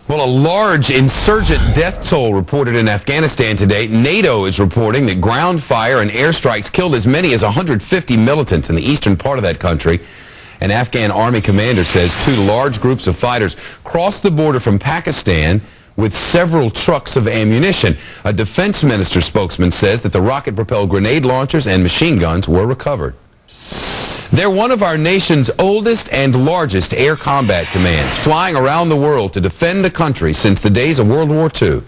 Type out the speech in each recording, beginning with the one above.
Well, a large insurgent death toll reported in Afghanistan today. NATO is reporting that ground fire and airstrikes killed as many as 150 militants in the eastern part of that country. An Afghan army commander says two large groups of fighters crossed the border from Pakistan with several trucks of ammunition. A defense minister spokesman says that the rocket-propelled grenade launchers and machine guns were recovered. They're one of our nation's oldest and largest air combat commands, flying around the world to defend the country since the days of World War II.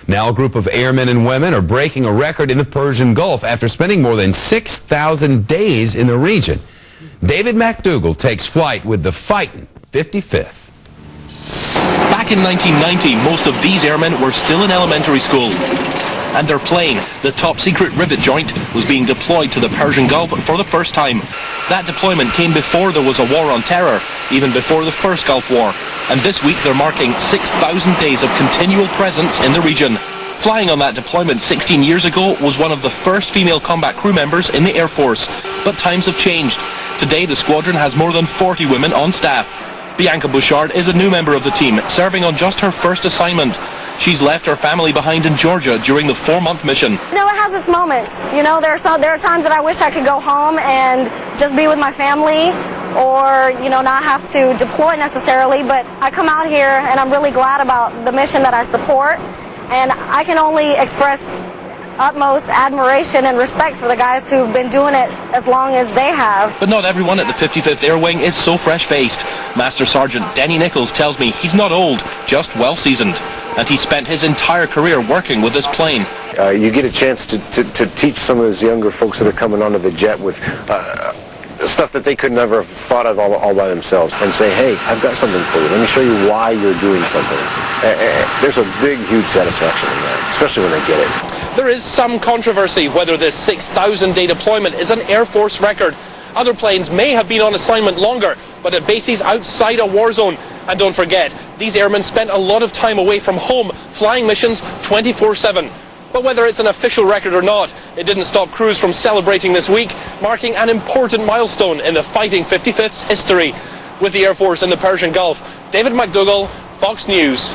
Now a group of airmen and women are breaking a record in the Persian Gulf after spending more than 6,000 days in the region. David McDougall takes flight with the Fightin' 55th. Back in 1990, most of these airmen were still in elementary school. And their plane, the top-secret Rivet Joint, was being deployed to the Persian Gulf for the first time. That deployment came before there was a war on terror, even before the first Gulf War. And this week they're marking 6,000 days of continual presence in the region. Flying on that deployment 16 years ago was one of the first female combat crew members in the Air Force. But times have changed. Today the squadron has more than 40 women on staff. Bianca Bouchard is a new member of the team, serving on just her first assignment. She's left her family behind in Georgia during the 4-month mission. You know, it has its moments. You know, there are times that I wish I could go home and just be with my family or, you know, not have to deploy necessarily. But I come out here and I'm really glad about the mission that I support. And I can only express utmost admiration and respect for the guys who've been doing it as long as they have. But not everyone at the 55th Air Wing is so fresh-faced. Master Sergeant Denny Nichols tells me he's not old, just well-seasoned. And he spent his entire career working with this plane. You get a chance to teach some of those younger folks that are coming onto the jet with stuff that they could never have thought of all by themselves, and say, hey, I've got something for you. Let me show you why you're doing something. There's a big, huge satisfaction in that, especially when they get it. There is some controversy whether this 6,000-day deployment is an Air Force record. Other planes may have been on assignment longer, but at bases outside a war zone. And don't forget, these airmen spent a lot of time away from home, flying missions 24/7. But whether it's an official record or not, it didn't stop crews from celebrating this week, marking an important milestone in the Fighting 55th's history. With the Air Force in the Persian Gulf, David McDougall, Fox News.